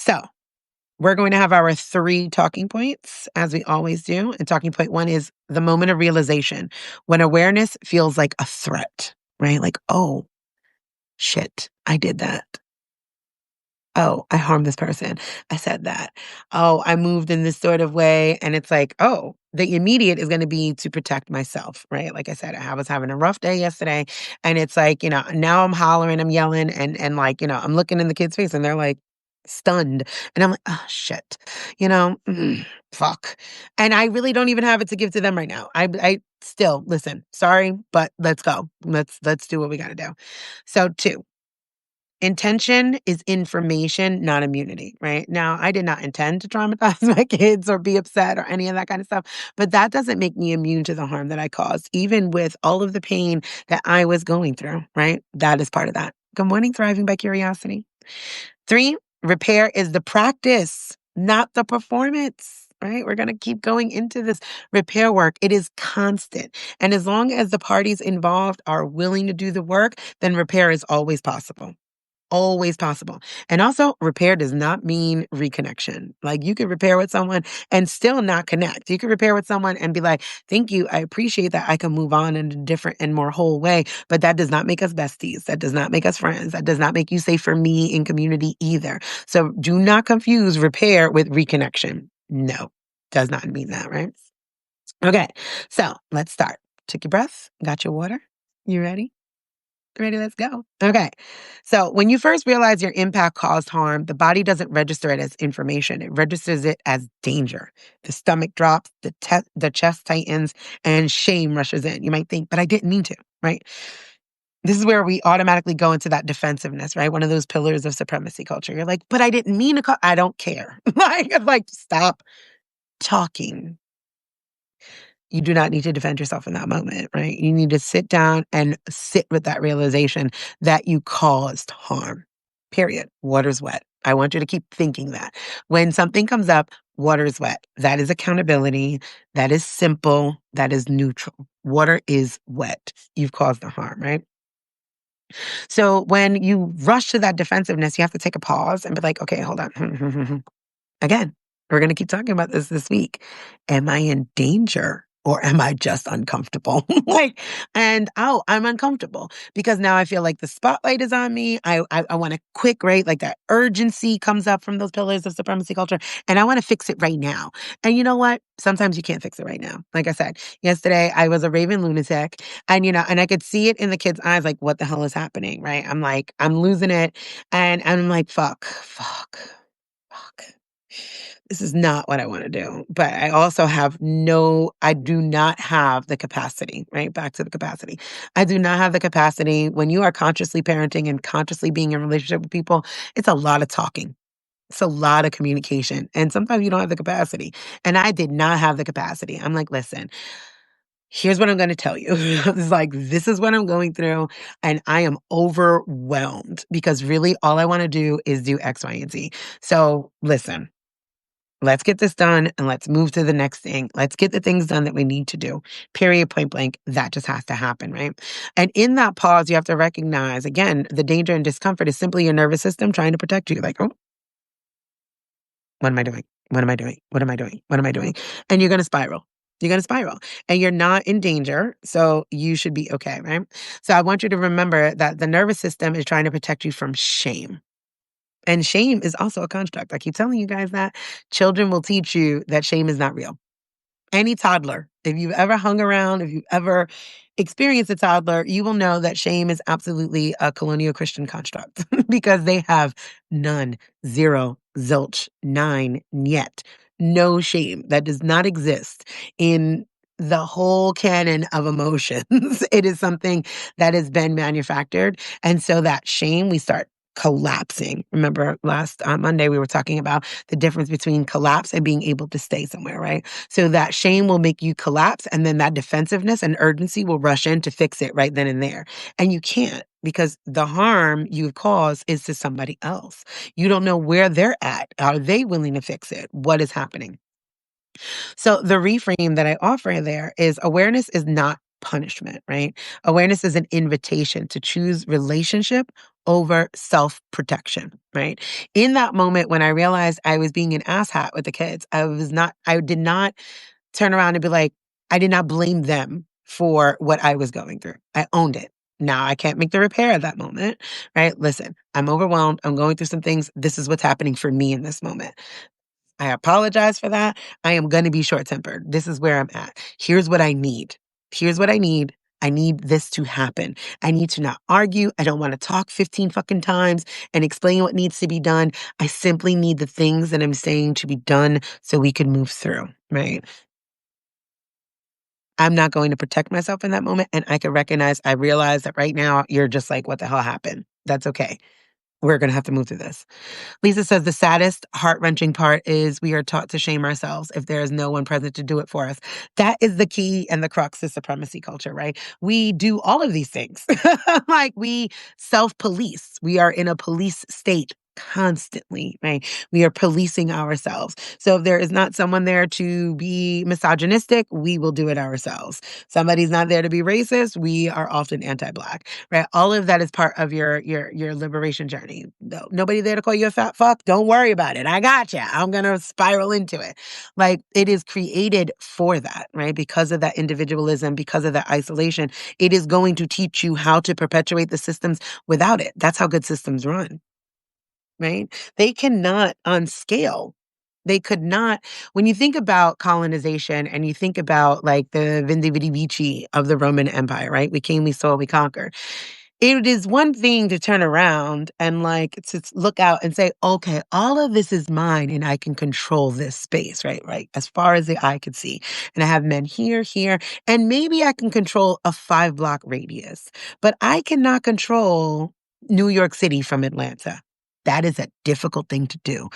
So we're going to have our 3 talking points, as we always do. And talking point 1 is the moment of realization, when awareness feels like a threat, right? Like, oh, shit, I did that. Oh, I harmed this person. I said that. Oh, I moved in this sort of way. And it's like, oh, the immediate is going to be to protect myself, right? Like I said, I was having a rough day yesterday. And it's like, now I'm hollering, I'm yelling, and like, I'm looking in the kid's face and they're like stunned. And I'm like, oh, shit, fuck. And I really don't even have it to give to them right now. I still, listen, sorry, but let's go. Let's do what we got to do. So 2. Intention is information, not immunity, right? Now, I did not intend to traumatize my kids or be upset or any of that kind of stuff, but that doesn't make me immune to the harm that I caused, even with all of the pain that I was going through, right? That is part of that. Good morning, Thriving by Curiosity. 3, repair is the practice, not the performance. Right? We're going to keep going into this repair work. It is constant. And as long as the parties involved are willing to do the work, then repair is always possible. Always possible. And also, repair does not mean reconnection. Like, you could repair with someone and still not connect. You could repair with someone and be like, thank you, I appreciate that. I can move on in a different and more whole way. But that does not make us besties. That does not make us friends. That does not make you safe for me in community either. So do not confuse repair with reconnection. No, does not mean that, right? Okay, so let's start. Take your breath. Got your water? You ready? Ready, let's go. Okay. So when you first realize your impact caused harm, the body doesn't register it as information. It registers it as danger. The stomach drops, the chest tightens, and shame rushes in. You might think, but I didn't mean to, right? This is where we automatically go into that defensiveness, right? One of those pillars of supremacy culture. You're like, but I didn't mean to I don't care. like, stop talking. You do not need to defend yourself in that moment, right? You need to sit down and sit with that realization that you caused harm. Period. Water's wet. I want you to keep thinking that. When something comes up, water is wet. That is accountability. That is simple. That is neutral. Water is wet. You've caused the harm, right? So when you rush to that defensiveness, you have to take a pause and be like, okay, hold on. Again, we're going to keep talking about this week. Am I in danger? Or am I just uncomfortable? I'm uncomfortable because now I feel like the spotlight is on me. I want to quick, right? Like that urgency comes up from those pillars of supremacy culture. And I want to fix it right now. And you know what? Sometimes you can't fix it right now. Like I said, yesterday I was a raving lunatic and I could see it in the kids' eyes, like, what the hell is happening, right? I'm like, I'm losing it. And I'm like, fuck. This is not what I want to do. But I do not have the capacity, right? Back to the capacity. I do not have the capacity. When you are consciously parenting and consciously being in a relationship with people, it's a lot of talking. It's a lot of communication. And sometimes you don't have the capacity. And I did not have the capacity. I'm like, listen, here's what I'm going to tell you. It's like, this is what I'm going through. And I am overwhelmed because really all I want to do is do X, Y, and Z. So listen. Let's get this done and let's move to the next thing. Let's get the things done that we need to do. Period, point blank. That just has to happen, right? And in that pause, you have to recognize, again, the danger and discomfort is simply your nervous system trying to protect you. Like, oh, what am I doing? What am I doing? What am I doing? What am I doing? And you're going to spiral. You're going to spiral and you're not in danger. So you should be okay, right? So I want you to remember that the nervous system is trying to protect you from shame. And shame is also a construct. I keep telling you guys that children will teach you that shame is not real. Any toddler, if you've ever hung around, if you've ever experienced a toddler, you will know that shame is absolutely a colonial Christian construct because they have none, zero, zilch, nine, yet, no shame. That does not exist in the whole canon of emotions. It is something that has been manufactured. And so that shame, we start collapsing. Remember last Monday, we were talking about the difference between collapse and being able to stay somewhere, right? So that shame will make you collapse and then that defensiveness and urgency will rush in to fix it right then and there. And you can't because the harm you've caused is to somebody else. You don't know where they're at. Are they willing to fix it? What is happening? So the reframe that I offer there is awareness is not punishment, right? Awareness is an invitation to choose relationship over self-protection, right? In that moment when I realized I was being an asshat with the kids, I did not turn around and be like, I did not blame them for what I was going through. I owned it. Now I can't make the repair at that moment, right? Listen, I'm overwhelmed. I'm going through some things. This is what's happening for me in this moment. I apologize for that. I am going to be short tempered. This is where I'm at. Here's what I need. Here's what I need. I need this to happen. I need to not argue. I don't want to talk 15 fucking times and explain what needs to be done. I simply need the things that I'm saying to be done so we can move through, right? I'm not going to protect myself in that moment. And I realize that right now you're just like, what the hell happened? That's okay. We're going to have to move through this. Lisa says the saddest, heart-wrenching part is we are taught to shame ourselves if there is no one present to do it for us. That is the key and the crux of supremacy culture, right? We do all of these things. Like we self-police. We are in a police state constantly, right? We are policing ourselves. So if there is not someone there to be misogynistic, we will do it ourselves. Somebody's not there to be racist, we are often anti-Black, right? All of that is part of your liberation journey. No, nobody there to call you a fat fuck. Don't worry about it. I got you. I'm gonna spiral into it. Like it is created for that, right? Because of that individualism, because of that isolation, it is going to teach you how to perpetuate the systems without it. That's how good systems run, right? They cannot unscale. They could not. When you think about colonization and you think about like the Vindi Vidi Vici of the Roman Empire, right? We came, we saw, we conquered. It is one thing to turn around and like to look out and say, okay, all of this is mine and I can control this space, right? Right. As far as the eye could see. And I have men here, here, and maybe I can control a 5-block radius, but I cannot control New York City from Atlanta. That is a difficult thing to do,